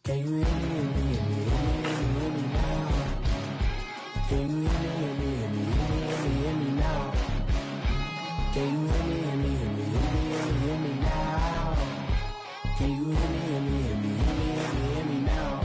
Can you hear me, hear me, hear me now? Can you hear me, hear me, hear me, hear me now? Can you hear me, hear me, hear me, hear me now? Can you hear me, hear me, hear me, hear me now?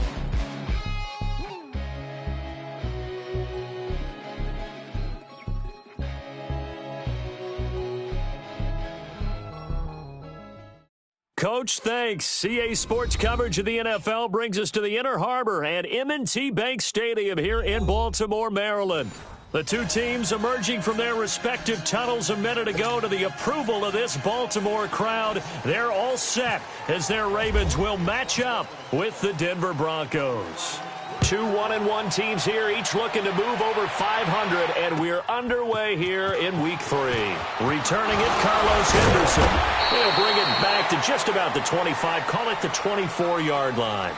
Coach, thanks. CA Sports coverage of the NFL brings us to the Inner Harbor and M&T Bank Stadium here in Baltimore, Maryland. The two teams emerging from their respective tunnels a minute ago to the approval of this Baltimore crowd. They're all set as their Ravens will match up with the Denver Broncos. Two 1-1 teams here, each looking to move over 500, and we're underway here in Week 3. Returning it, Carlos Henderson. He'll bring it back to just about the 25, call it the 24-yard line.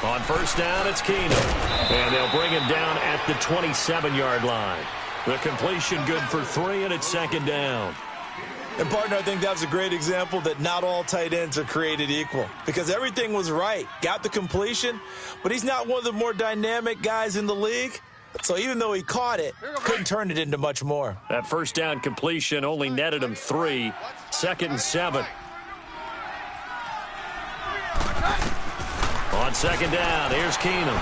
On first down, it's Keenum. And they'll bring him down at the 27-yard line. The completion good for 3, and it's second down. And, partner, I think that was a great example that not all tight ends are created equal. Because everything was right. Got the completion, but he's not one of the more dynamic guys in the league. So even though he caught it, couldn't turn it into much more. That first down completion only netted him 3. Second and 7. On second down, here's Keenum.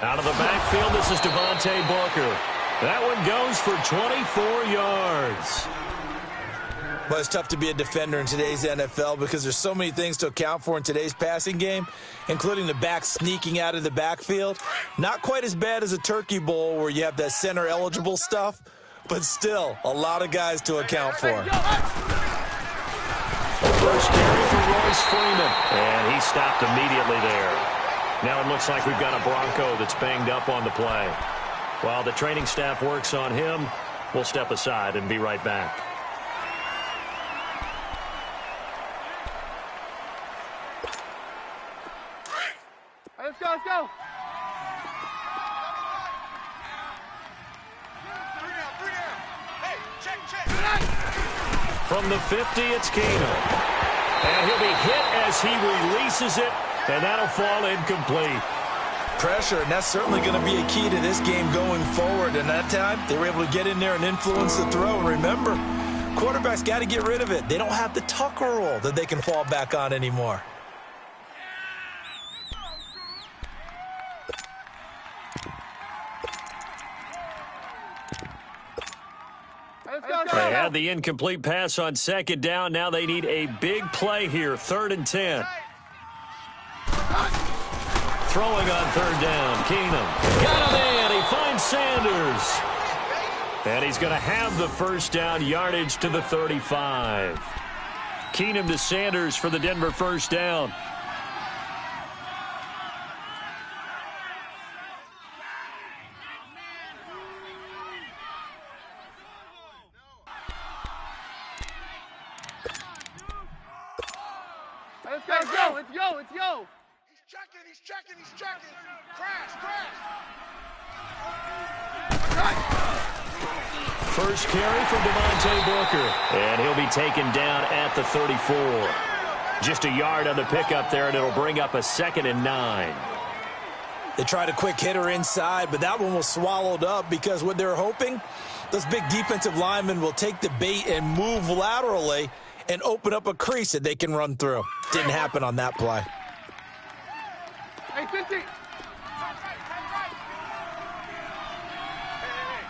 Out of the backfield, this is Devontae Booker. That one goes for 24 yards. Well, it's tough to be a defender in today's NFL because there's so many things to account for in today's passing game, including the back sneaking out of the backfield. Not quite as bad as a turkey bowl where you have that center-eligible stuff, but still a lot of guys to account for. First carry for Royce Freeman, and he stopped immediately there. Now it looks like we've got a Bronco that's banged up on the play. While the training staff works on him, we'll step aside and be right back. Let's go, let's go. From the 50, it's Keenum. And he'll be hit as he releases it, and that'll fall incomplete. Pressure, and that's certainly going to be a key to this game going forward. And that time, they were able to get in there and influence the throw. And remember, quarterbacks got to get rid of it. They don't have the Tucker rule that they can fall back on anymore. They had the incomplete pass on second down. Now they need a big play here, 3rd and 10. Throwing on third down, Keenum. Got him in. He finds Sanders. And he's going to have the first down, yardage to the 35. Keenum to Sanders for the Denver first down. Let's go. He's checking. Crash. First carry from Devontae Booker. And he'll be taken down at the 34. Just a yard on the pickup there, and it'll bring up a 2nd and 9. They tried a quick hitter inside, but that one was swallowed up because what they're hoping, those big defensive linemen will take the bait and move laterally and open up a crease that they can run through. Didn't happen on that play. Hey, 50. Hey,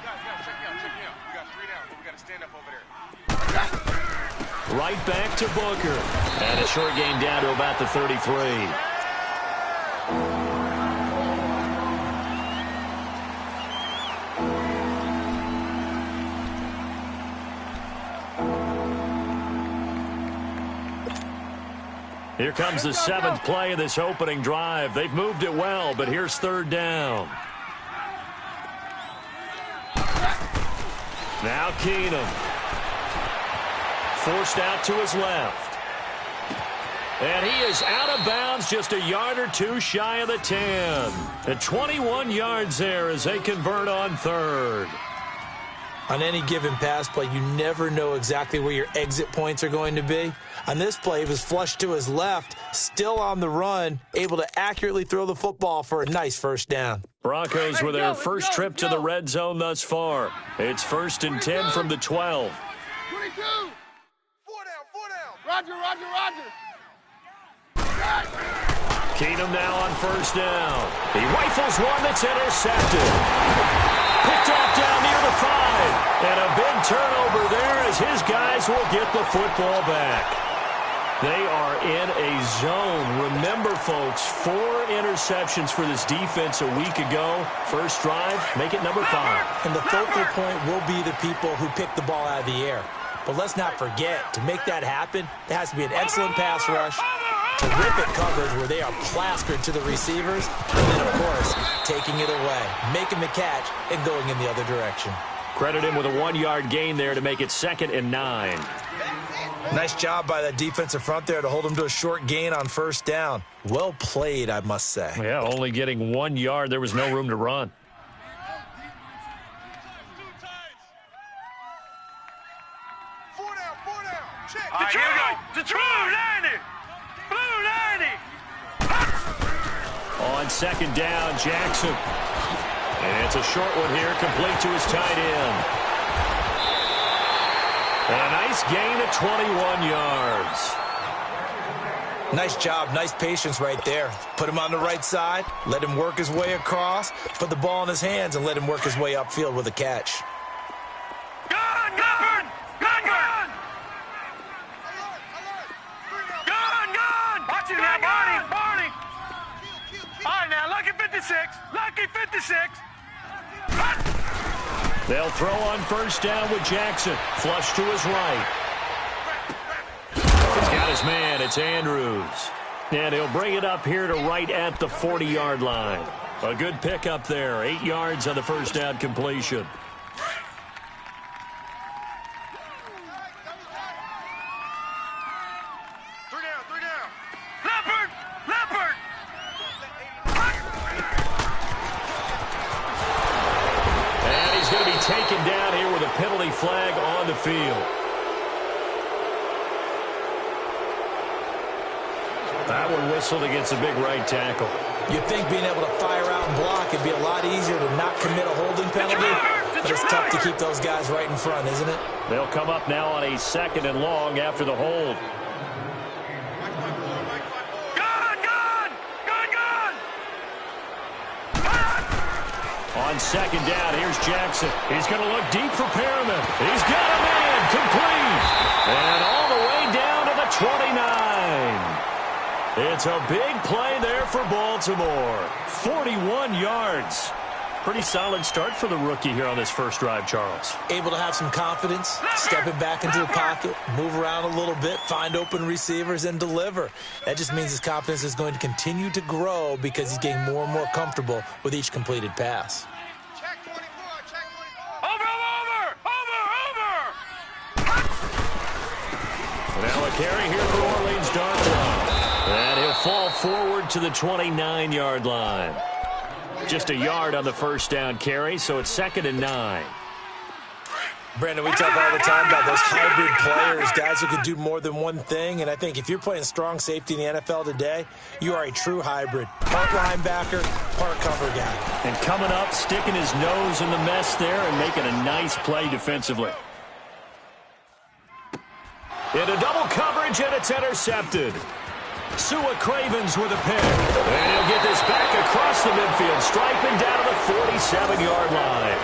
guys, check me out. We got 3 down. We got to stand up over there. Right back to Booker. And a short gain down to about the 33. Here comes the 7th play of this opening drive. They've moved it well, but here's 3rd down. Now Keenum. Forced out to his left. And he is out of bounds, just a yard or two shy of the 10. At 21 yards there as they convert on 3rd. On any given pass play, you never know exactly where your exit points are going to be. On this play, he was flushed to his left, still on the run, able to accurately throw the football for a nice 1st down. Broncos with their first trip to the red zone thus far. It's 1st and 10 from the 12. 22. 4 down, 4 down. Roger, Roger, Roger. Keenum now on 1st down. He rifles one that's intercepted. Picked off down near the 5. And a big turnover there as his guys will get the football back. They are in a zone. Remember, folks, 4 interceptions for this defense a week ago. First drive, make it number 5. And the focal point will be the people who pick the ball out of the air. But let's not forget, to make that happen, there has to be an excellent pass rush, terrific coverage where they are plastered to the receivers, and then, of course, taking it away, making the catch, and going in the other direction. Credit him with a 1-yard gain there to make it 2nd and 9. Nice job by that defensive front there to hold him to a short gain on 1st down. Well played, I must say. Yeah, only getting 1 yard. There was no room to run. 4 down, 4 down. Check. Detroit, 90. Blue 90. On 2nd down, Jackson. And it's a short one here, complete to his tight end. And a nice gain of 21 yards. Nice job, nice patience right there. Put him on the right side, let him work his way across, put the ball in his hands, and let him work his way upfield with a catch. Gun, gun, gun, gun. Gun, gun. Watch it now, Barney, Barney. All right, now, lucky 56, lucky 56. They'll throw on 1st down with Jackson. Flush to his right. He's got his man. It's Andrews. And he'll bring it up here to right at the 40-yard line. A good pickup there. 8 yards on the 1st down completion. Three down. Leopard, Leopard. And he's going to be taken down here with a penalty flag on the field. That one whistled against the big right tackle. You'd think being able to fire out and block would be a lot easier to not commit a holding penalty, but it's tough to keep those guys right in front, isn't it? They'll come up now on a 2nd and long after the hold. Gun, gun, gun, gun. On 2nd down, here's Jackson. He's going to look deep for Perriman. He's got a man, complete. And all the way down to the 29. It's a big play there for Baltimore. 41 yards. Pretty solid start for the rookie here on this first drive, Charles. Able to have some confidence, stepping back into the pocket, move around a little bit, find open receivers, and deliver. That just means his confidence is going to continue to grow because he's getting more and more comfortable with each completed pass. Check 24, check 24. Over. Now a carry here for Orleans Darkwa. And he'll fall forward to the 29-yard line. Just a yard on the 1st down carry, so it's 2nd and 9. Brandon, we talk all the time about those hybrid players, guys who can do more than one thing, and I think if you're playing strong safety in the NFL today, you are a true hybrid. Part linebacker, part cover guy. And coming up, sticking his nose in the mess there and making a nice play defensively. Into double coverage, and it's intercepted. Sua Cravens with a pick. And he'll get this back across the midfield, striping down to the 47-yard line.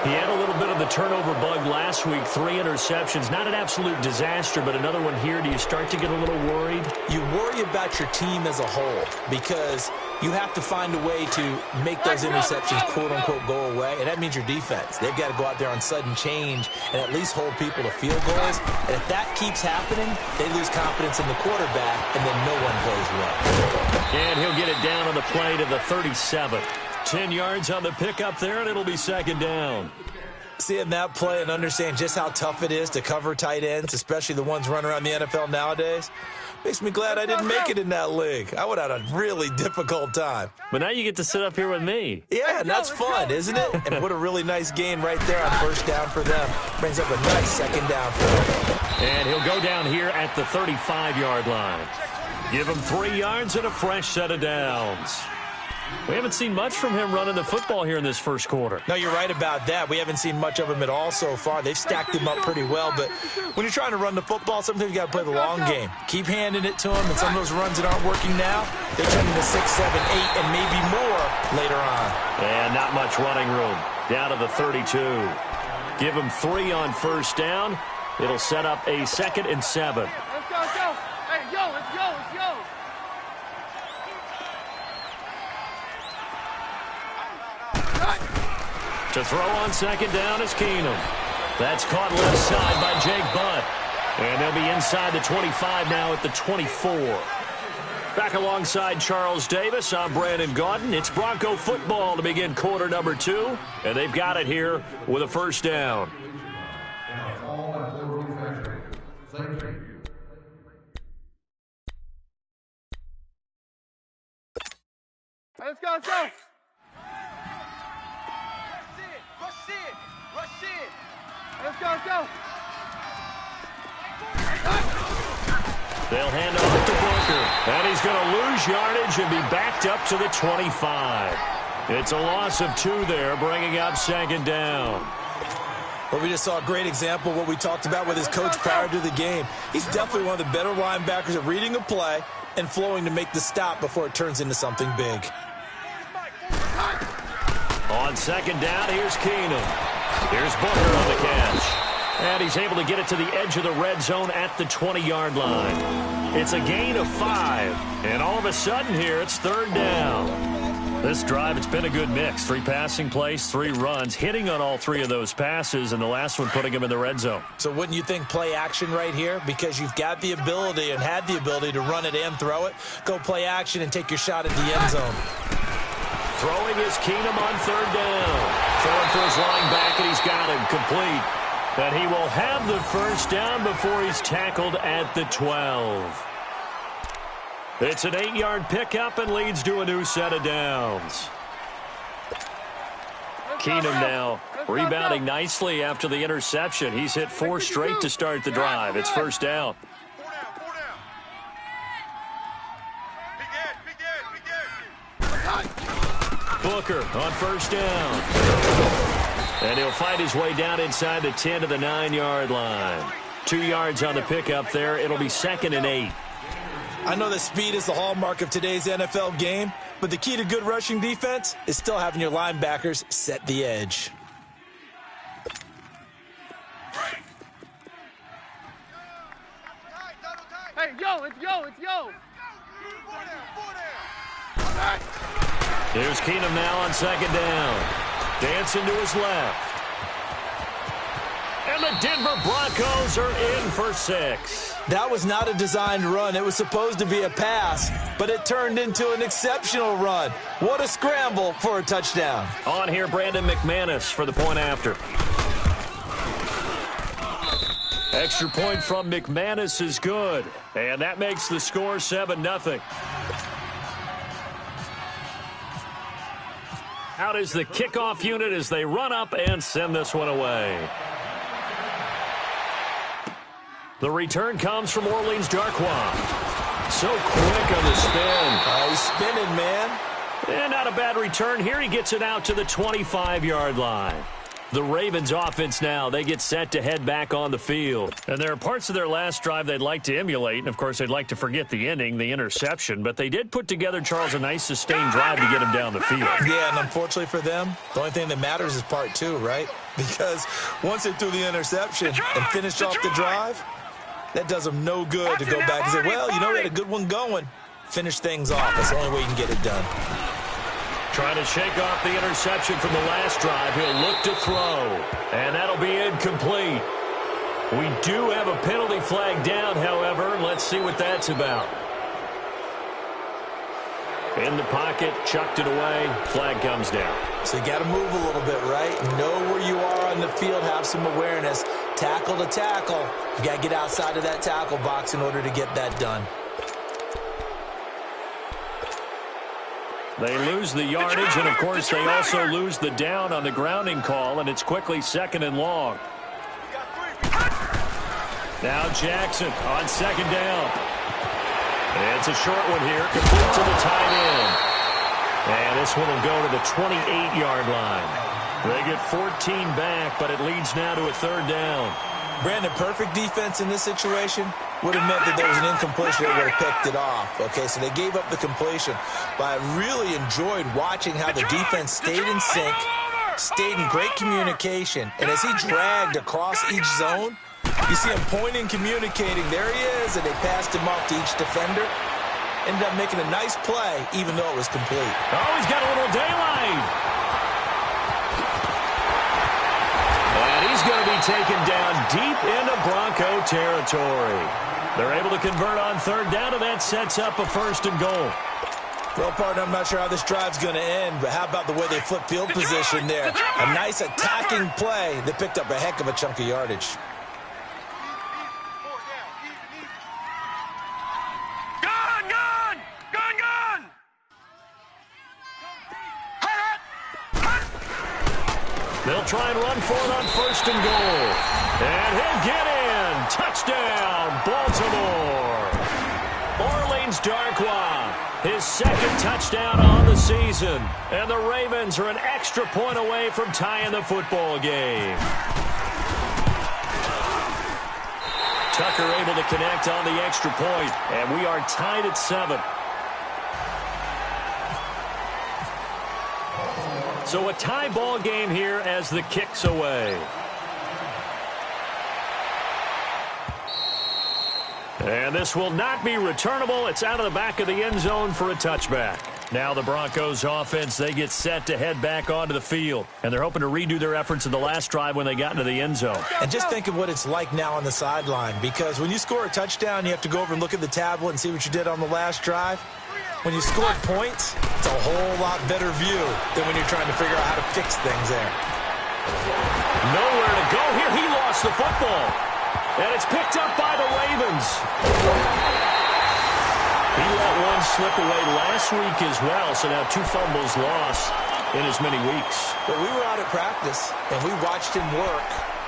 He had a little bit of the turnover bug last week, 3 interceptions. Not an absolute disaster, but another one here. Do you start to get a little worried? You worry about your team as a whole because you have to find a way to make those interceptions, quote-unquote, go away, and that means your defense. They've got to go out there on sudden change and at least hold people to field goals, and if that keeps happening, they lose confidence in the quarterback, and then no one plays well. And he'll get it down on the play to the 37. 10 yards on the pickup there, and it'll be second down. Seeing that play and understand just how tough it is to cover tight ends, especially the ones running around the NFL nowadays, makes me glad I didn't make it in that league. I would have had a really difficult time. But now you get to sit up here with me. Yeah, and that's fun, isn't it? And what a really nice gain right there on first down for them. Brings up a nice second down for them. And he'll go down here at the 35-yard line. Give him 3 yards and a fresh set of downs. We haven't seen much from him running the football here in this first quarter. No, you're right about that. We haven't seen much of him at all so far. They've stacked him up pretty well, but when you're trying to run the football, sometimes you got to play the long game. Keep handing it to him, and some of those runs that aren't working now, they turn into 6, 7, 8, and maybe more later on. And not much running room. Down to the 32. Give him 3 on first down. It'll set up a 2nd and 7. Let's go, let's go. Hey, yo, let's go, let's go. To throw on second down is Keenum. That's caught left side by Jake Butt. And they'll be inside the 25 now at the 24. Back alongside Charles Davis, I'm Brandon Gaudin. It's Bronco football to begin quarter number 2. And they've got it here with a first down. Hey, let's go, let's go. Let's go, let's go. They'll hand off to Booker. And he's going to lose yardage and be backed up to the 25. It's a loss of 2 there, bringing up second down. Well, we just saw a great example of what we talked about with his coach prior to the game. He's definitely one of the better linebackers at reading a play and flowing to make the stop before it turns into something big. On second down, here's Keenum. Here's Booker on the catch. And he's able to get it to the edge of the red zone at the 20-yard line. It's a gain of 5. And all of a sudden here, it's third down. This drive, it's been a good mix. 3 passing plays, 3 runs, hitting on all 3 of those passes, and the last one putting him in the red zone. So wouldn't you think play action right here? Because you've got the ability and had the ability to run it and throw it. Go play action and take your shot at the end zone. Throwing is Keenum on third down. Throwing for his linebacker, and he's got him complete. And he will have the first down before he's tackled at the 12. It's an 8-yard pickup and leads to a new set of downs. Keenum now rebounding nicely after the interception. He's hit 4 straight to start the drive. It's first down. Booker on first down. And he'll fight his way down inside the 10 to the 9-yard line. 2 yards on the pickup there. It'll be 2nd and 8. I know that speed is the hallmark of today's NFL game, but the key to good rushing defense is still having your linebackers set the edge. Hey, yo, it's yo, it's yo. Here's Keenum now on second down. Dancing to his left. And the Denver Broncos are in for 6. That was not a designed run. It was supposed to be a pass, but it turned into an exceptional run. What a scramble for a touchdown. On here, Brandon McManus for the point after. Extra point from McManus is good. And that makes the score 7-0. Out is the kickoff unit as they run up and send this one away. The return comes from Orleans Darkwa. So quick on the spin. He's spinning, man. And not a bad return here. He gets it out to the 25-yard line. The Ravens offense now, they get set to head back on the field. And there are parts of their last drive they'd like to emulate. And, of course, they'd like to forget the ending, the interception. But they did put together, Charles, a nice sustained drive to get him down the field. Yeah, and unfortunately for them, the only thing that matters is part 2, right? Because once they threw the interception and finished off the drive, that does them no good to go back and say, well, you know, we had a good one going. Finish things off. That's the only way you can get it done. Trying to shake off the interception from the last drive. He'll look to throw, and that'll be incomplete. We do have a penalty flag down, however. Let's see what that's about. In the pocket, chucked it away. Flag comes down. So you got to move a little bit, right? Know where you are on the field. Have some awareness. Tackle to tackle. You got to get outside of that tackle box in order to get that done. They lose the yardage, and, of course, they also lose the down on the grounding call, and it's quickly 2nd and long. Now Jackson on 2nd down. And it's a short one here, complete to the tight end. And this one will go to the 28-yard line. They get 14 back, but it leads now to a 3rd down. Brandon, perfect defense in this situation would have meant that there was an incompletion. They would have picked it off. Okay, so they gave up the completion. But I really enjoyed watching how the defense stayed in sync, stayed in great communication. And as he dragged across each zone, you see him pointing, communicating. There he is, and they passed him off to each defender. Ended up making a nice play, even though it was complete. Oh, he's got a little daylight. And he's going to be taken down deep into Bronco territory. They're able to convert on 3rd down, and that sets up a 1st and goal. Well, partner, I'm not sure how this drive's going to end, but how about the way they flip field position there? A nice attacking play that picked up a heck of a chunk of yardage. They'll try and run for it on 1st and goal. And he'll get in. Touchdown, Baltimore. Orleans Darkwa, his 2nd touchdown on the season. And the Ravens are an extra point away from tying the football game. Tucker able to connect on the extra point, and we are tied at 7. So a tie ball game here as the kick's away. And this will not be returnable. It's out of the back of the end zone for a touchback. Now the Broncos offense, they get set to head back onto the field. And they're hoping to redo their efforts in the last drive when they got into the end zone. And just think of what it's like now on the sideline. Because when you score a touchdown, you have to go over and look at the tablet and see what you did on the last drive. When you scored points, it's a whole lot better view than when you're trying to figure out how to fix things there. Nowhere to go here. He lost the football. And it's picked up by the Ravens. He let one slip away last week as well, so now 2 fumbles lost in as many weeks. But we were out at practice, and we watched him work.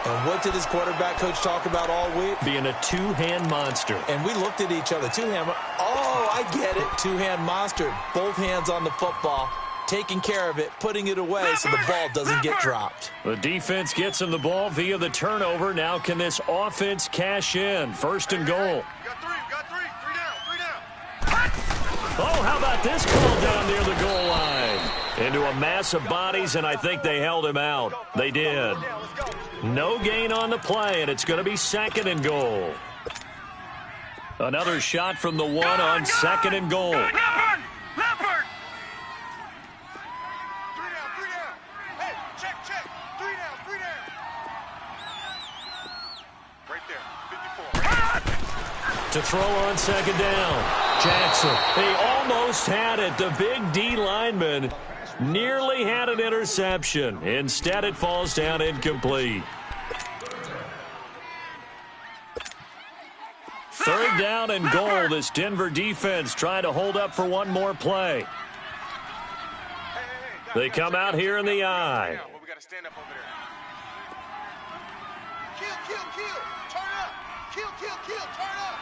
And what did his quarterback coach talk about all week? Being a 2-hand monster. And we looked at each other. 2-hand. Oh, I get it. 2-hand monster. Both hands on the football, taking care of it, putting it away so the ball doesn't get dropped. The defense gets him the ball via the turnover. Now can this offense cash in? 1st and goal. You got three. 3 down. Oh, how about this call down near the goal line? Into a mass of bodies, and I think they held him out. They did. No gain on the play, and it's going to be 2nd and goal. Another shot from the 1 on 2nd and goal. Leopard! 3 down. Hey, check. 3 down. Right there, 54. To throw on 2nd down. Jackson, he almost had it. The big D lineman nearly had an interception. Instead, it falls down incomplete. 3rd down and goal. This Denver defense trying to hold up for one more play. They come out here in the eye. Well, we got to stand up over there. Kill. Turn up. Kill. Turn up.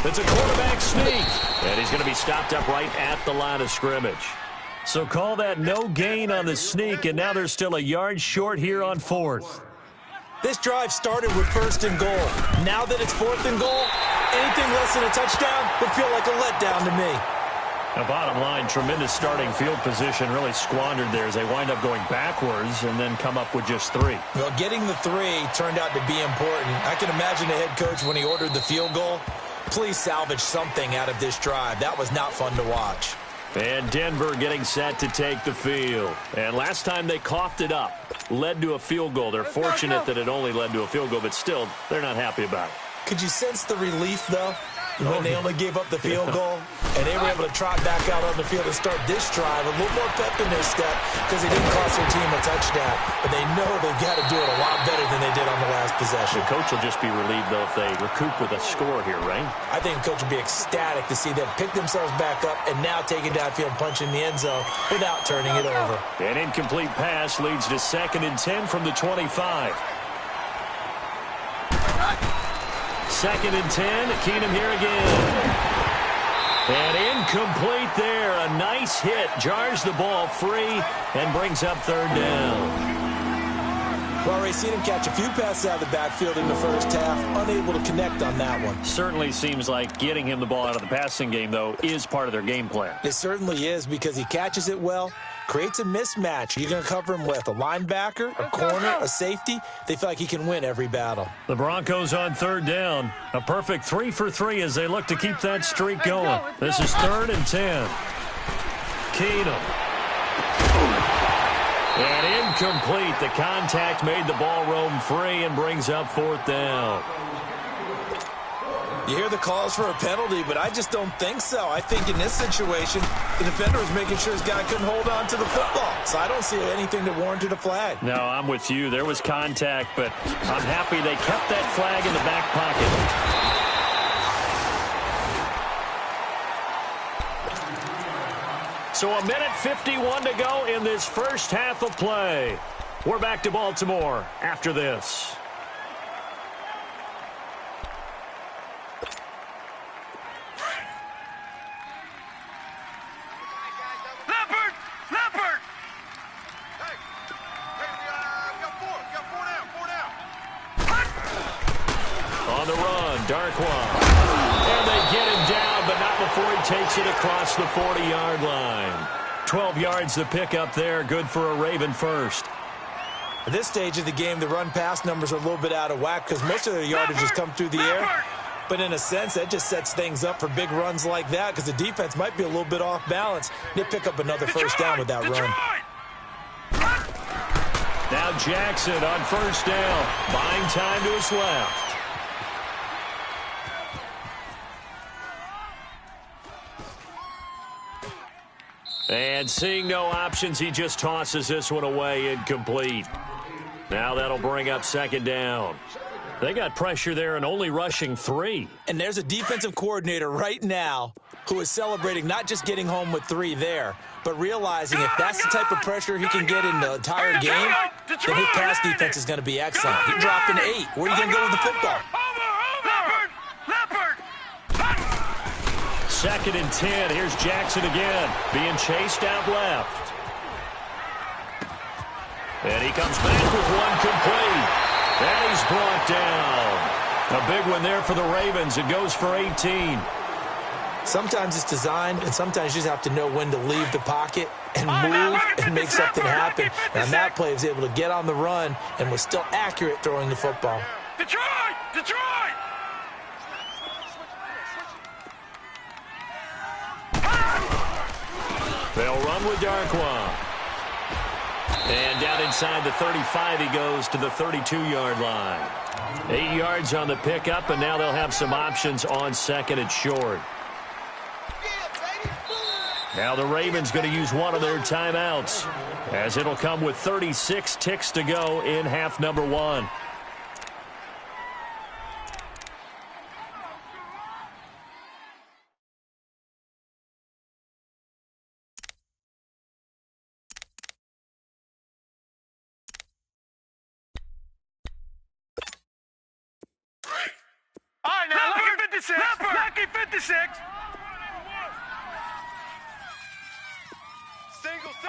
It's a quarterback sneak, and he's going to be stopped up right at the line of scrimmage. So call that no gain on the sneak, and now they're still a yard short here on 4th. This drive started with 1st and goal. Now that it's 4th and goal, anything less than a touchdown would feel like a letdown to me. Now, bottom line, tremendous starting field position, really squandered there as they wind up going backwards and then come up with just 3. Well, getting the 3 turned out to be important. I can imagine the head coach when he ordered the field goal Please salvage something out of this drive. That was not fun to watch. And Denver getting set to take the field. And last time they coughed it up, led to a field goal. They're fortunate that it only led to a field goal, but still, they're not happy about it. Could you sense the relief, though, when they only gave up the field goal? And they were able to trot back out on the field and start this drive. A little more pep in their step because they didn't cost their team a touchdown. But they know they've got to do it a lot better than they did on the last possession. The coach will just be relieved, though, if they recoup with a score here, right? I think the coach will be ecstatic to see them pick themselves back up and now take it downfield and punch in the end zone without turning it over. An incomplete pass leads to 2nd and 10 from the 25. 2nd and 10. Keenum here again. And incomplete there. A nice hit. Jars the ball free and brings up 3rd down. Well, Ray, seen him catch a few passes out of the backfield in the first half. Unable to connect on that one. Certainly seems like getting him the ball out of the passing game, though, is part of their game plan. It certainly is because he catches it well, creates a mismatch. You're going to cover him with a linebacker, a corner, a safety. They feel like he can win every battle. The Broncos on 3rd down. A perfect 3 for 3 as they look to keep that streak going. This is 3rd and 10. Keenum. And incomplete. The contact made the ball roam free and brings up 4th down. You hear the calls for a penalty, but I just don't think so. I think in this situation, the defender was making sure his guy couldn't hold on to the football. So I don't see anything that warranted a flag. No, I'm with you. There was contact, but I'm happy they kept that flag in the back pocket. So 1:51 to go in this first half of play. We're back to Baltimore after this. Leopard! Hey, we got four down. On the run, Darkwan. And they get him down, but not before he takes it across the 40-yard line. 12 yards to pick up there. Good for a Raven first. At this stage of the game, the run-pass numbers are a little bit out of whack because most of their yardage has come through the air. But in a sense, that just sets things up for big runs like that because the defense might be a little bit off balance. They pick up another first down with that run. Now Jackson on 1st down. Buying time to his left. And seeing no options, he just tosses this one away, incomplete. Now that'll bring up 2nd down. They got pressure there and only rushing 3. And there's a defensive coordinator right now who is celebrating not just getting home with 3 there, but realizing if that's the type of pressure he can get in the entire game, then his pass defense is going to be excellent. He dropped an 8. Where are you going to go with the football? Leopard! 2nd and 10. Here's Jackson again, being chased out left. And he comes back with one complete. And he's brought down. A big one there for the Ravens. It goes for 18. Sometimes it's designed, and sometimes you just have to know when to leave the pocket and move and make something happen. And on that play, he was able to get on the run and was still accurate throwing the football. Detroit! They'll run with Darkwan. And down inside the 35, he goes to the 32-yard line. 8 yards on the pickup, and now they'll have some options on 2nd and short. Now the Ravens going to use one of their timeouts, as it'll come with 36 ticks to go in half number 1. All right, now, Lucky 56. Lucky 56.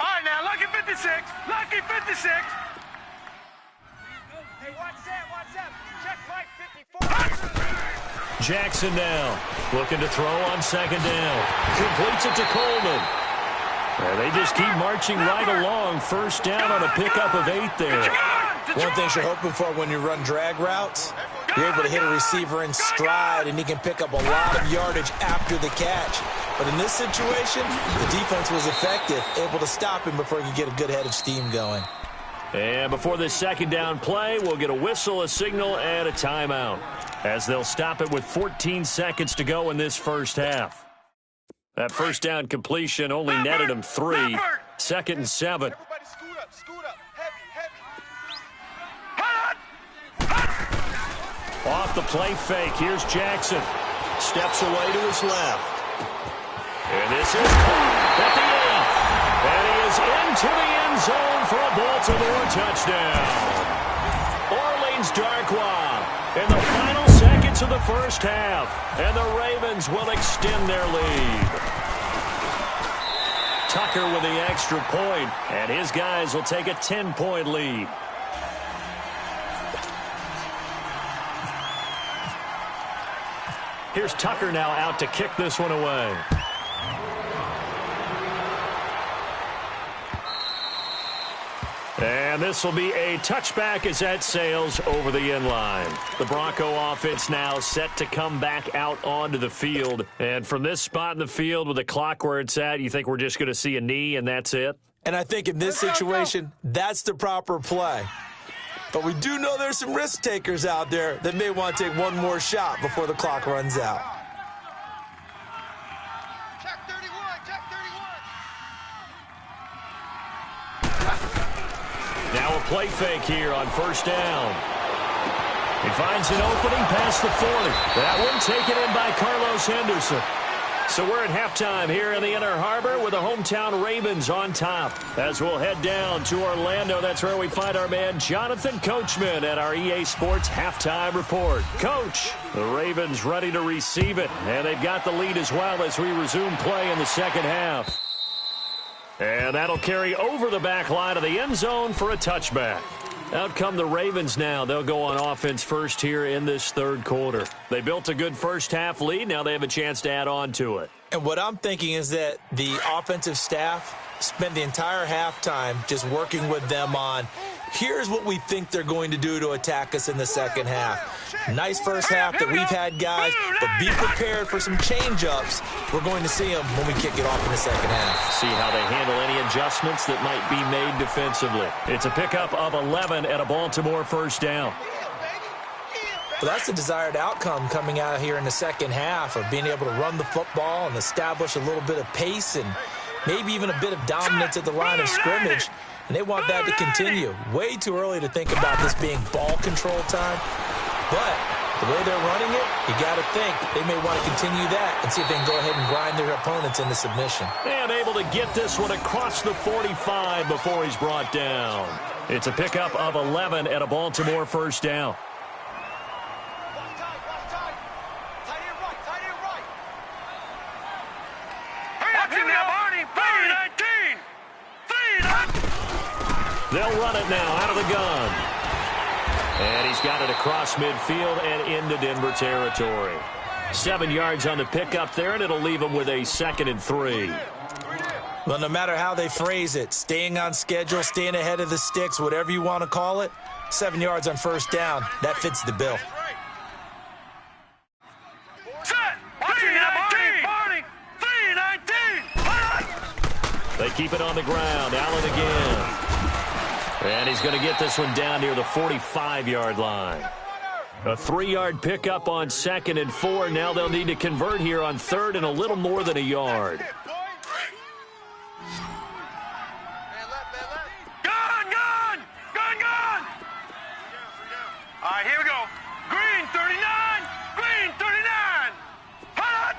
All right, now, Lucky 56. Lucky 56. Hey, watch that. Check right 54. Jackson now, looking to throw on 2nd down. Completes it to Coleman. And they just keep marching right along. 1st down on a pickup of 8 there. One thing you're hoping for when you run drag routes, you're able to hit a receiver in stride, and he can pick up a lot of yardage after the catch. But in this situation, the defense was effective, able to stop him before he could get a good head of steam going. And before this second down play, we'll get a whistle, a signal, and a timeout, as they'll stop it with 14 seconds to go in this first half. That first down completion only netted him 3. 2nd and 7. Everybody scoot up, scoot up. Heavy, heavy. Off the play fake, here's Jackson. Steps away to his left. And this is caught at the 8th. And he is into the end zone for a Baltimore touchdown. Orleans Darkwa in the final seconds of the first half. And the Ravens will extend their lead. Tucker with the extra point, and his guys will take a 10-point lead. Here's Tucker now out to kick this one away. And this will be a touchback as that sails over the end line. The Bronco offense now set to come back out onto the field. And from this spot in the field with the clock where it's at, you think we're just going to see a knee and that's it? And I think in this situation, that's the proper play. But we do know there's some risk takers out there that may want to take one more shot before the clock runs out. Check 31, check 31. Now a play fake here on first down. He finds an opening past the 40. That one taken in by Carlos Henderson. So we're at halftime here in the Inner Harbor with the hometown Ravens on top. As we'll head down to Orlando, that's where we find our man Jonathan Coachman at our EA Sports Halftime Report. Coach, the Ravens ready to receive it, and they've got the lead as well as we resume play in the second half. And that'll carry over the back line of the end zone for a touchback. Out come the Ravens now. They'll go on offense first here in this third quarter. They built a good first half lead. Now they have a chance to add on to it. And what I'm thinking is that the offensive staff spent the entire halftime just working with them on, here's what we think they're going to do to attack us in the second half. Nice first half that we've had, guys, but be prepared for some change-ups. We're going to see them when we kick it off in the second half. See how they handle any adjustments that might be made defensively. It's a pickup of 11 at a Baltimore first down. Well, that's the desired outcome coming out here in the second half of being able to run the football and establish a little bit of pace and maybe even a bit of dominance at the line of scrimmage. And they want that to continue. Way too early to think about this being ball control time. But the way they're running it, you got to think they may want to continue that and see if they can go ahead and grind their opponents into submission. And able to get this one across the 45 before he's brought down. It's a pickup of 11 at a Baltimore first down. They'll run it now out of the gun. And he's got it across midfield and into Denver territory. 7 yards on the pickup there, and it'll leave him with a 2nd and 3. Well, no matter how they phrase it, staying on schedule, staying ahead of the sticks, whatever you want to call it, 7 yards on first down, that fits the bill. They keep it on the ground. Allen again. And he's going to get this one down near the 45-yard line. A 3-yard pickup on 2nd and 4. Now they'll need to convert here on 3rd and a little more than a yard. Gun! All right, here we go. Green 39. Green 39. Hot!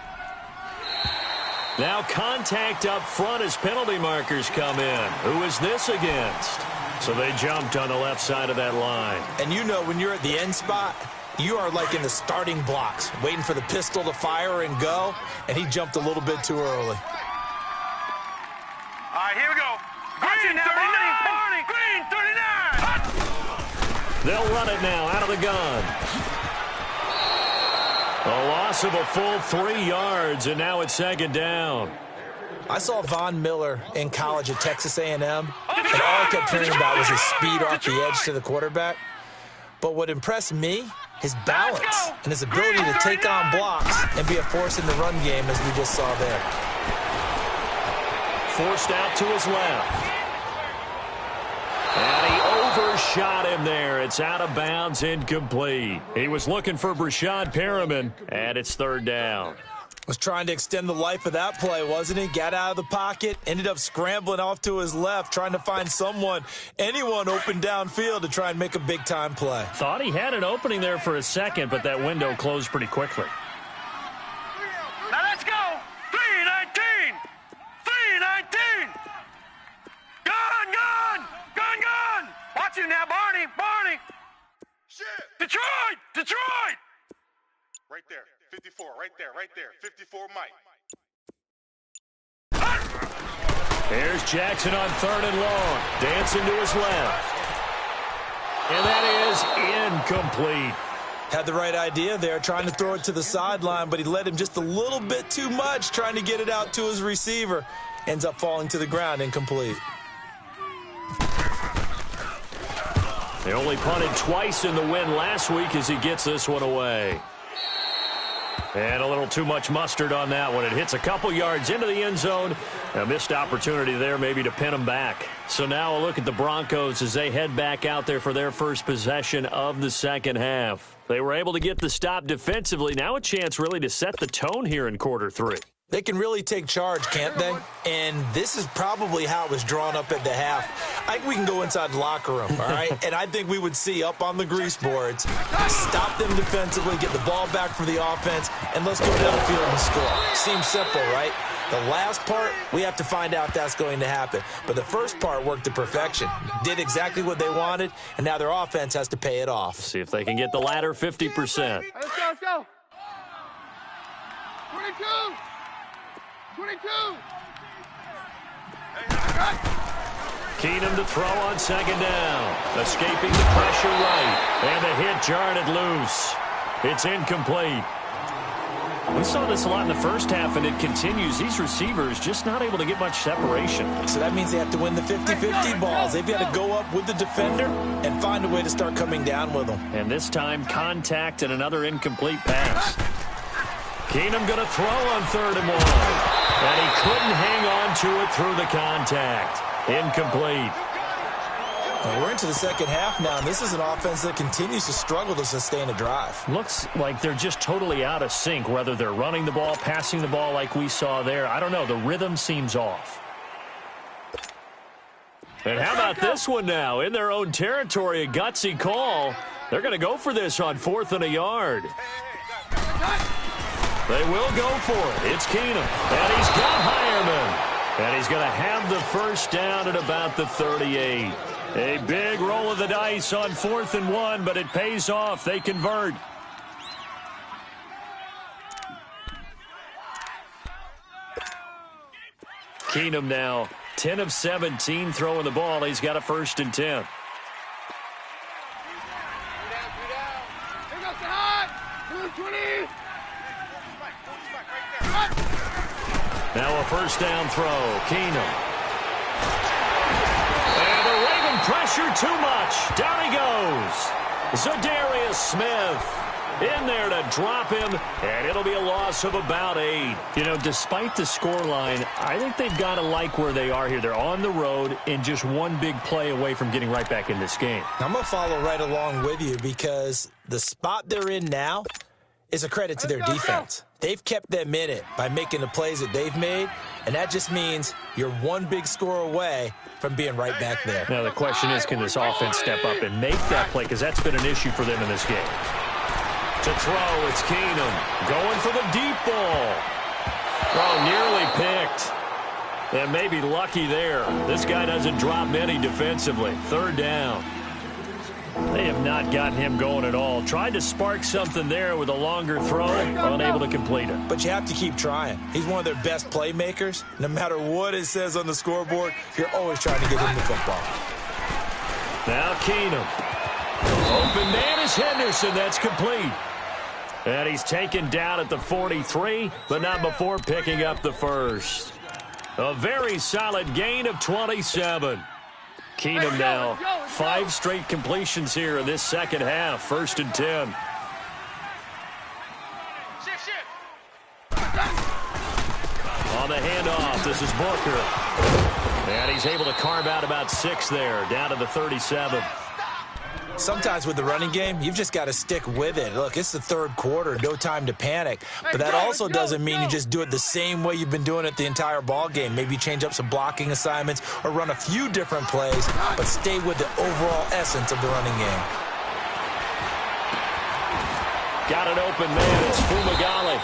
Now contact up front as penalty markers come in. Who is this against? So they jumped on the left side of that line. And you know when you're at the end spot, you are like in the starting blocks, waiting for the pistol to fire and go, and he jumped a little bit too early. All right, here we go. Green 39. Green 39. Hot! They'll run it now out of the gun. A loss of a full 3 yards, and now it's 2nd down. I saw Von Miller in college at Texas A&M. and all I kept hearing about was his speed off the edge to the quarterback. But what impressed me, his balance and his ability to take on blocks and be a force in the run game, as we just saw there. Forced out to his left. And he overshot him there. It's out of bounds, incomplete. He was looking for Brashad Perriman, and it's third down. Was trying to extend the life of that play, wasn't he? Got out of the pocket, ended up scrambling off to his left, trying to find anyone open downfield to try and make a big-time play. Thought he had an opening there for a second, but that window closed pretty quickly. Now let's go. 319. 319. Gun. Watch it now, Barney. Shit. Detroit. Right there. 54, right there. 54, Mike. Here's Jackson on third and long. Dancing to his left. And that is incomplete. Had the right idea there, trying to throw it to the sideline, but he led him just a little bit too much, trying to get it out to his receiver. Ends up falling to the ground, incomplete. They only punted twice in the win last week as he gets this one away. And a little too much mustard on that one. It hits a couple yards into the end zone. A missed opportunity there maybe to pin him back. So now a look at the Broncos as they head back out there for their first possession of the second half. They were able to get the stop defensively. Now a chance really to set the tone here in quarter three. They can really take charge, can't they? And this is probably how it was drawn up at the half. I think we can go inside the locker room, all right? And I think we would see up on the grease boards, stop them defensively, get the ball back for the offense, and let's go downfield and score. Seems simple, right? The last part, we have to find out if that's going to happen. But the first part worked to perfection. Did exactly what they wanted, and now their offense has to pay it off. See if they can get the latter 50%. Let's go. 22. 22. Keenum to throw on second down. Escaping the pressure right. And the hit jarred it loose. It's incomplete. We saw this a lot in the first half, and it continues. These receivers just not able to get much separation. So that means they have to win the 50-50 balls. They've got to go up with the defender and find a way to start coming down with them. And this time, contact and another incomplete pass. Keenum going to throw on third and long. And he couldn't hang on to it through the contact. Incomplete. Well, we're into the second half now, and this is an offense that continues to struggle to sustain a drive. Looks like they're just totally out of sync, whether they're running the ball, passing the ball like we saw there. I don't know. The rhythm seems off. And how about this one now? In their own territory, a gutsy call. They're going to go for this on 4th and a yard. They will go for it. It's Keenum. And he's got Hireman. And he's going to have the first down at about the 38. A big roll of the dice on 4th and 1, but it pays off. They convert. Keenum now 10 of 17 throwing the ball. He's got a 1st and 10. Here goes the hot. 20. Now a first down throw. Keenum. And the Raven pressure too much. Down he goes. Zadarius Smith in there to drop him, and it'll be a loss of about 8. You know, despite the scoreline, I think they've got to like where they are here. They're on the road and just one big play away from getting right back in this game. I'm going to follow right along with you because the spot they're in now is a credit to their defense. They've kept them in it by making the plays that they've made, and that just means you're one big score away from being right back there. Now the question is, can this offense step up and make that play? Because that's been an issue for them in this game. To throw, it's Keenum going for the deep ball. Oh, nearly picked. And maybe lucky there. This guy doesn't drop many defensively. 3rd down. They have not gotten him going at all. Tried to spark something there with a longer throw, unable to complete it. But you have to keep trying. He's one of their best playmakers. No matter what it says on the scoreboard, you're always trying to get him the football. Now Keenum. Open man is Henderson. That's complete. And he's taken down at the 43, but not before picking up the 1st. A very solid gain of 27. Keenum now, 5 straight completions here in this second half. 1st and 10. On the handoff, this is Booker. And he's able to carve out about 6 there, down to the 37. Sometimes with the running game, you've just got to stick with it. Look, it's the 3rd quarter, no time to panic. But that also doesn't mean you just do it the same way you've been doing it the entire ball game. Maybe change up some blocking assignments or run a few different plays, but stay with the overall essence of the running game. Got an open man. It's Fumagalli.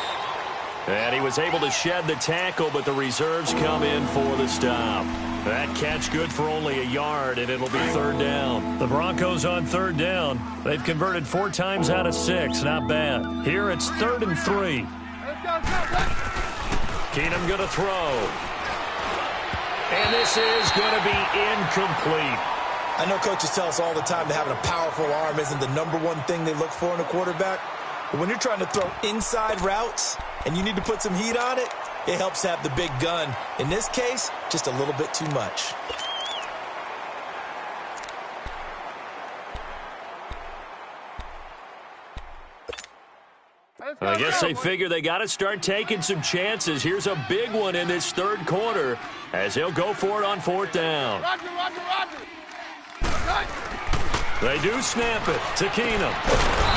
And he was able to shed the tackle, but the reserves come in for the stop. That catch good for only a yard, and it'll be 3rd down. The Broncos on 3rd down. They've converted 4 times out of 6. Not bad. Here it's 3rd and 3. Keenum going to throw. And this is going to be incomplete. I know coaches tell us all the time that having a powerful arm isn't the #1 thing they look for in a quarterback. But when you're trying to throw inside routes and you need to put some heat on it, it helps to have the big gun. In this case, just a little bit too much. I guess they figure they got to start taking some chances. Here's a big one in this 3rd quarter as he'll go for it on 4th down. Roger. They do snap it to Keenum.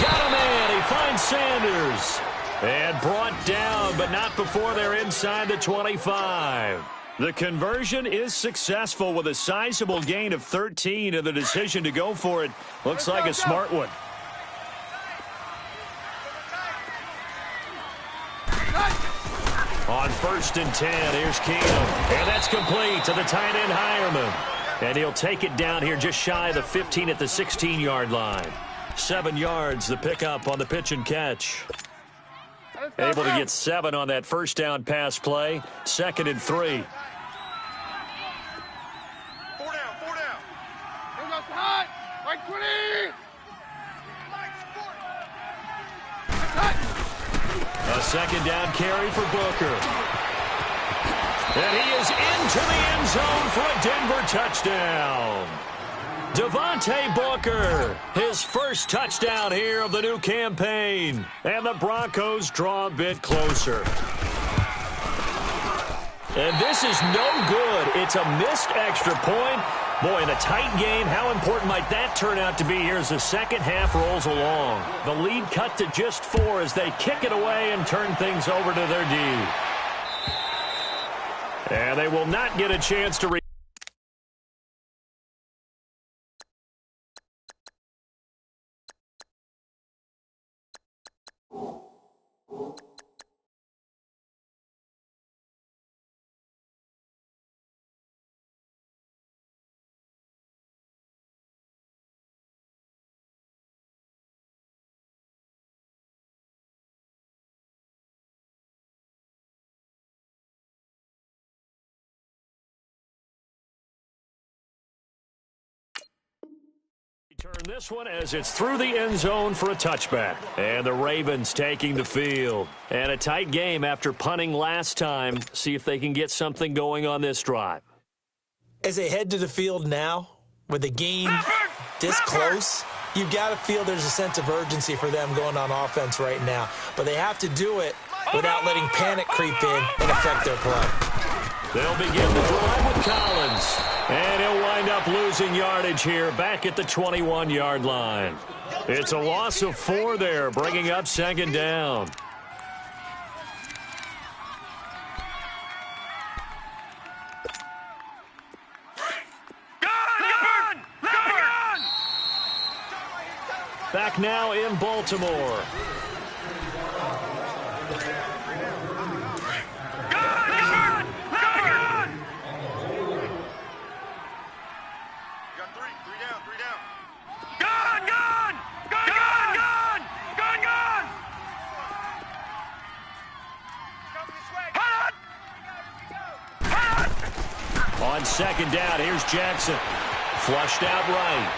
Got a man. He finds Sanders. And brought down, but not before they're inside the 25. The conversion is successful with a sizable gain of 13, and the decision to go for it looks like a smart one. On 1st and 10, here's Keenum. And that's complete to the tight end Hireman. And he'll take it down here just shy of the 15 at the 16-yard line. 7 yards, the pickup on the pitch and catch. Able to get 7 on that 1st down pass play. 2nd and 3. 4 down. Here goes hot. Right 20. A 2nd down carry for Booker. And he is into the end zone for a Denver touchdown. Devontae Booker, his 1st touchdown here of the new campaign. And the Broncos draw a bit closer. And this is no good. It's a missed extra point. Boy, in a tight game, how important might that turn out to be here as the second half rolls along? The lead cut to just 4 as they kick it away and turn things over to their D. And they will not get a chance to turn this one as it's through the end zone for a touchback. And the Ravens taking the field. And a tight game after punting last time. See if they can get something going on this drive. As they head to the field now, with the game this close, you've got to feel there's a sense of urgency for them going on offense right now. But they have to do it without letting panic creep in and affect their play. They'll begin the drive with Collins. And he'll wind up losing yardage here back at the 21-yard line. It's a loss of 4 there, bringing up 2nd down. Back now in Baltimore. On 2nd down, here's Jackson. Flushed out right.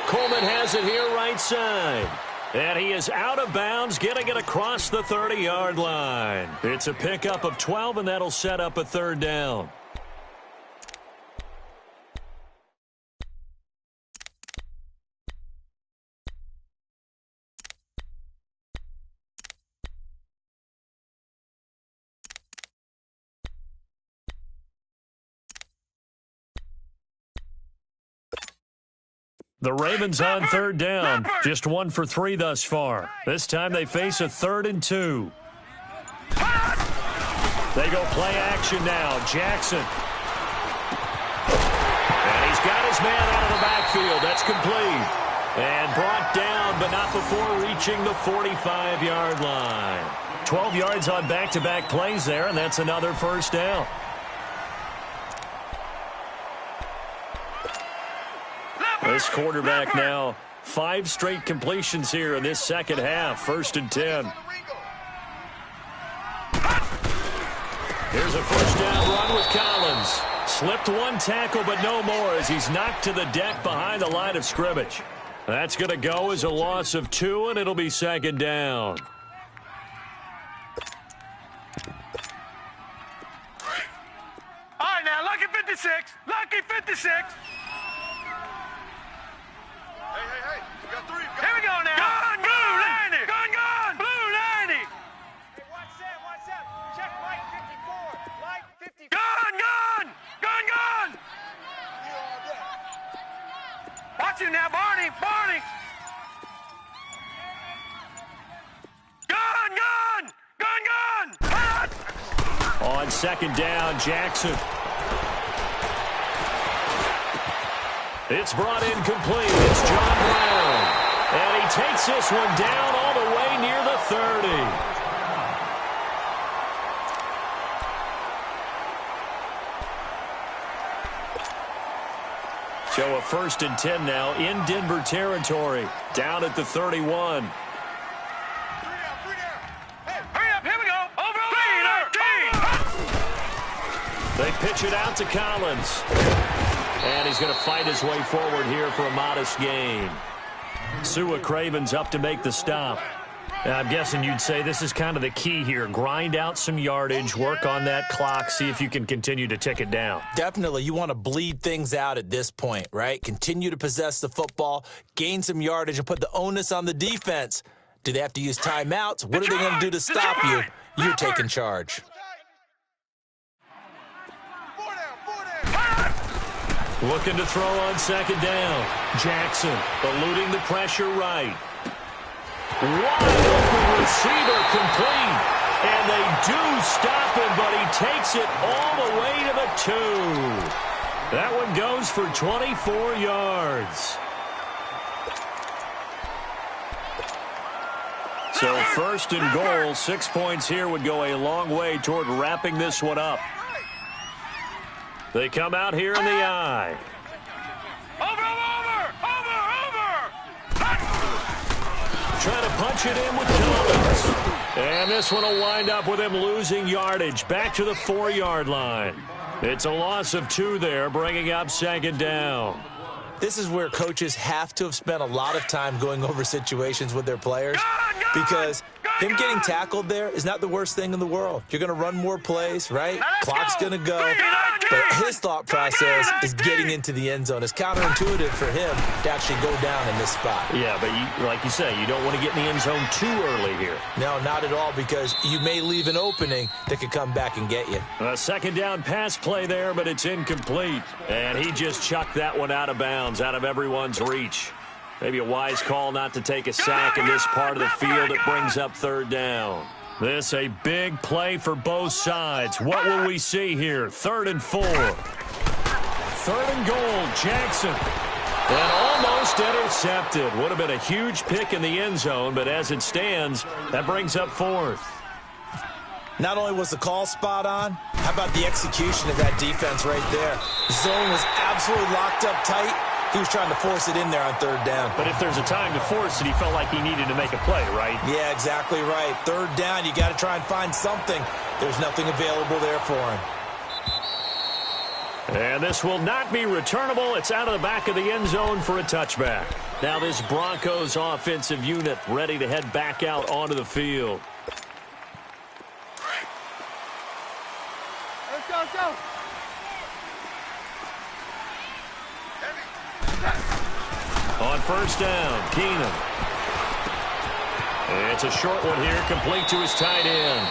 Coleman has it here right side. And he is out of bounds, getting it across the 30-yard line. It's a pickup of 12, and that'll set up a 3rd down. The Ravens on third down. Just 1 for 3 thus far. This time they face a 3rd and 2. They go play action now. Jackson. And he's got his man out of the backfield. That's complete. And brought down, but not before reaching the 45-yard line. 12 yards on back-to-back plays there, and that's another first down. This quarterback now 5 straight completions here in this second half. 1st and 10. Here's a first down run with Collins. Slipped 1 tackle, but no more as he's knocked to the deck behind the line of scrimmage. That's going to go as a loss of 2, and it'll be 2nd down. All right, now, lucky 56. Lucky 56. Hey, we got 3. Here we go now. Gun, blue 90. Gun, blue 90. Hey, watch that. Check light 54. Light 54. Gun. Watch him now, Barney. Gun. On 2nd down, Jackson. It's brought in complete. It's John Brown. And he takes this one down all the way near the 30. So a 1st and 10 now in Denver territory. Down at the 31. 3 down. Hey, Hurry up, here we go. Over. They pitch it out to Collins. And he's going to fight his way forward here for a modest gain. Sua Craven's up to make the stop. I'm guessing you'd say this is kind of the key here. Grind out some yardage, work on that clock, see if you can continue to tick it down. Definitely. You want to bleed things out at this point, right? Continue to possess the football, gain some yardage, and put the onus on the defense. Do they have to use timeouts? What are they going to do to stop you? You're taking charge. 4 down. Looking to throw on 2nd down. Jackson eluding the pressure right. Wide open receiver complete. And they do stop him, but he takes it all the way to the 2. That one goes for 24 yards. So 1st and goal, 6 points here would go a long way toward wrapping this one up. They come out here in the eye. Over. Trying to punch it in with Collins. And this one will wind up with him losing yardage. Back to the 4-yard line. It's a loss of 2 there, bringing up 2nd down. This is where coaches have to have spent a lot of time going over situations with their players because him getting tackled there is not the worst thing in the world. You're going to run more plays, right? Clock's going to go. But his thought process is getting into the end zone. It's counterintuitive for him to actually go down in this spot. Yeah, but like you say, you don't want to get in the end zone too early here. No, not at all, because you may leave an opening that could come back and get you. A 2nd down pass play there, but it's incomplete. And he just chucked that one out of bounds, out of everyone's reach. Maybe a wise call not to take a sack in this part of the field. It brings up 3rd down. This a big play for both sides. What will we see here? 3rd and 4. 3rd and goal, Jackson. And almost intercepted. Would have been a huge pick in the end zone, but as it stands, that brings up 4th. Not only was the call spot on, how about the execution of that defense right there? The zone was absolutely locked up tight. He was trying to force it in there on 3rd down. But if there's a time to force it, he felt like he needed to make a play, right? Yeah, exactly right. 3rd down, you got to try and find something. There's nothing available there for him. And this will not be returnable. It's out of the back of the end zone for a touchback. Now this Broncos offensive unit ready to head back out onto the field. Let's go. On 1st down, Keenum. It's a short one here, complete to his tight end.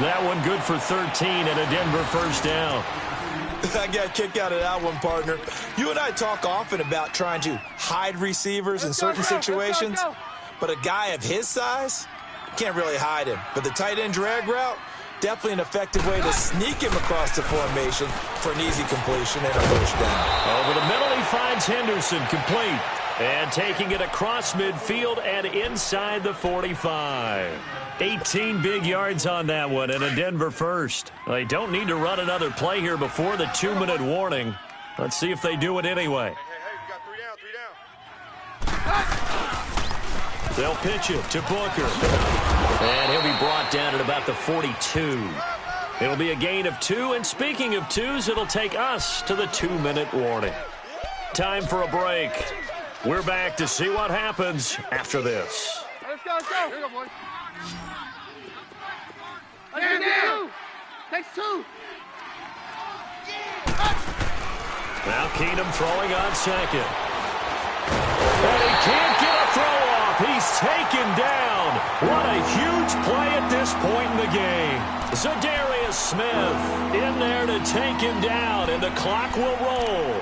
That one good for 13 and a Denver 1st down. I got a kick out of that one, partner. You and I talk often about trying to hide receivers in certain situations, but a guy of his size can't really hide him. But the tight end drag route, definitely an effective way to sneak him across the formation for an easy completion and a first down. Over the middle, he finds Henderson, complete. And taking it across midfield and inside the 45. 18 big yards on that one and a Denver first. They don't need to run another play here before the 2-minute warning. Let's see if they do it anyway. Hey, we got three down. They'll pitch it to Booker. And he'll be brought down at about the 42. It'll be a gain of 2, and speaking of 2s, it'll take us to the 2-minute warning. Time for a break. We're back to see what happens after this. Let's go, let's go. Here we go, boys. Down. Takes 2. Now Keenum throwing on second. And he can't get a throw off. He's taken down. What a huge play at this point in the game. Zadarius Smith in there to take him down, and the clock will roll.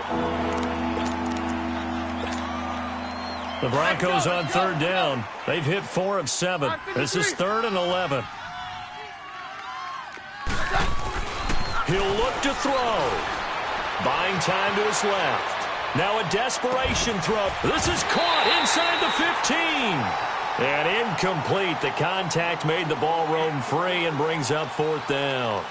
The Broncos on third down. They've hit 4 of 7. This is 3rd and 11. He'll look to throw. Buying time to his left. Now a desperation throw. This is caught inside the 15. And incomplete. The contact made the ball roam free and brings up 4th down.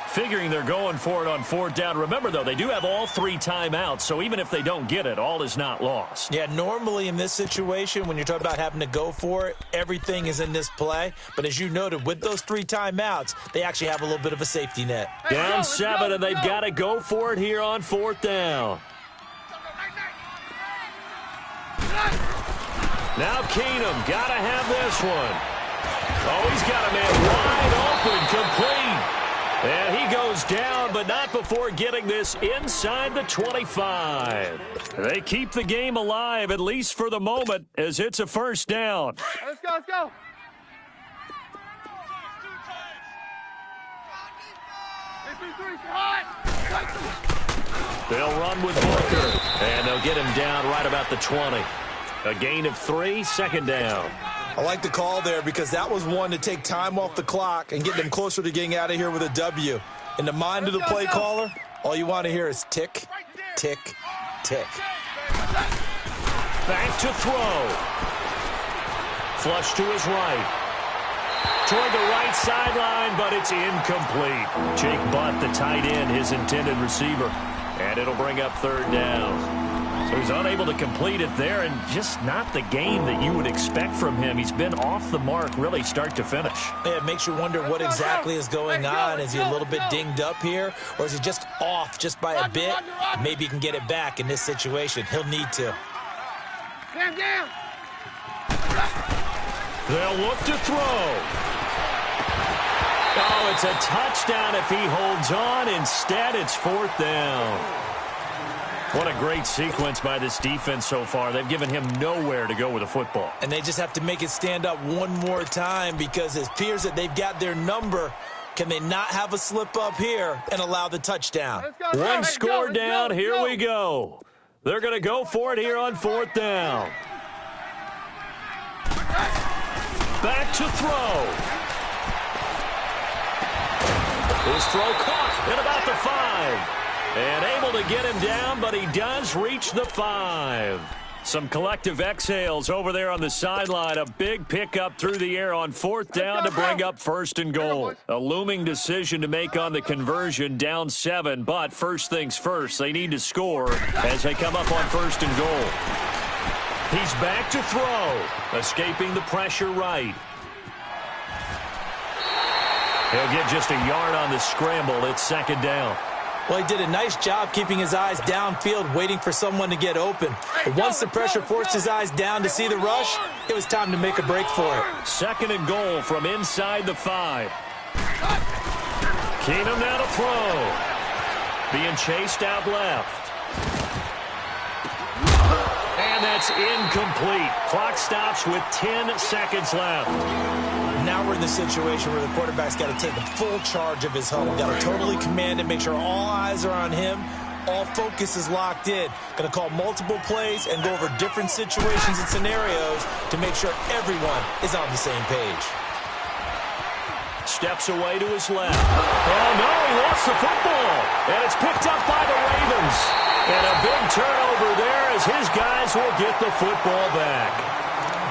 Figuring they're going for it on 4th down. Remember, though, they do have all 3 timeouts, so even if they don't get it, all is not lost. Yeah, normally in this situation, when you're talking about having to go for it, everything is in this play. But as you noted, with those 3 timeouts, they actually have a little bit of a safety net. Down 7, and they've got to go for it here on 4th down. Now Keenum, got to have this one. Oh, he's got a man wide open, complete. And he goes down, but not before getting this inside the 25. They keep the game alive, at least for the moment, as it's a first down. Let's go, let's go. They'll run with Booker, and they'll get him down right about the 20. A gain of 3, 2nd down. I like the call there because that was one to take time off the clock and get them closer to getting out of here with a W. In the mind of the play caller, all you want to hear is tick, tick, tick. Back to throw. Flush to his right. Toward the right sideline, but it's incomplete. Jake Butt, the tight end, his intended receiver. And it'll bring up 3rd down. So he's unable to complete it there, and just not the game that you would expect from him. He's been off the mark really start to finish. Yeah, it makes you wonder what exactly is going on. Is he a little bit dinged up here, or is he just off just by a bit? Maybe he can get it back in this situation. He'll need to. Down. They'll look to throw. Oh, it's a touchdown if he holds on. Instead, it's 4th down. What a great sequence by this defense so far. They've given him nowhere to go with the football. And they just have to make it stand up one more time because it appears that they've got their number. Can they not have a slip up here and allow the touchdown? One score down. Here we go. They're going to go for it here on 4th down. Back to throw. His throw caught at about the 5. And able to get him down, but he does reach the 5. Some collective exhales over there on the sideline. A big pickup through the air on 4th down to bring up 1st and goal. A looming decision to make on the conversion, down 7. But first things first, they need to score as they come up on 1st and goal. He's back to throw, escaping the pressure right. He'll get just a yard on the scramble. It's 2nd down. Well, he did a nice job keeping his eyes downfield, waiting for someone to get open. But once the pressure forced his eyes down to see the rush, it was time to make a break for it. 2nd and goal from inside the 5. Keenum now to throw. Being chased out left. And And that's incomplete. Clock stops with 10 seconds left. Now we're in the situation where the quarterback's got to take full charge of his home. Got to totally command it, make sure all eyes are on him. All focus is locked in. Going to call multiple plays and go over different situations and scenarios to make sure everyone is on the same page. Steps away to his left. Oh, no, he lost the football. And it's picked up by the Ravens. And a big turnover there as his guys will get the football back.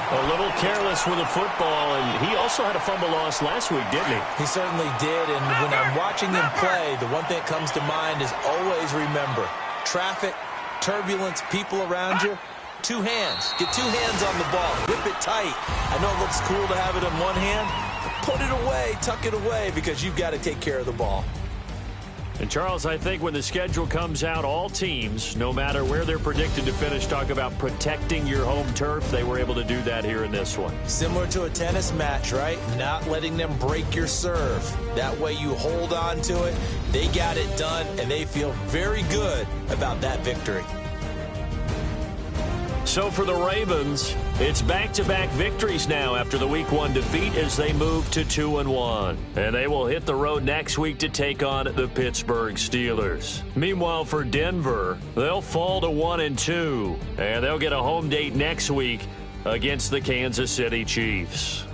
A little careless with the football, and he also had a fumble loss last week, didn't he? He certainly did, and when I'm watching him play, the one thing that comes to mind is always remember, traffic, turbulence, people around you, two hands. Get two hands on the ball. Grip it tight. I know it looks cool to have it in one hand, but put it away, tuck it away, because you've got to take care of the ball. And, Charles, I think when the schedule comes out, all teams, no matter where they're predicted to finish, talk about protecting your home turf. They were able to do that here in this one. Similar to a tennis match, right? Not letting them break your serve. That way you hold on to it. They got it done, and they feel very good about that victory. So for the Ravens, it's back-to-back victories now after the Week 1 defeat as they move to 2-1. And they will hit the road next week to take on the Pittsburgh Steelers. Meanwhile, for Denver, they'll fall to 1-2. And they'll get a home date next week against the Kansas City Chiefs.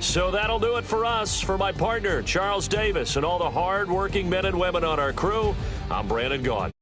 So that'll do it for us. For my partner, Charles Davis, and all the hard-working men and women on our crew, I'm Brandon Gaudin.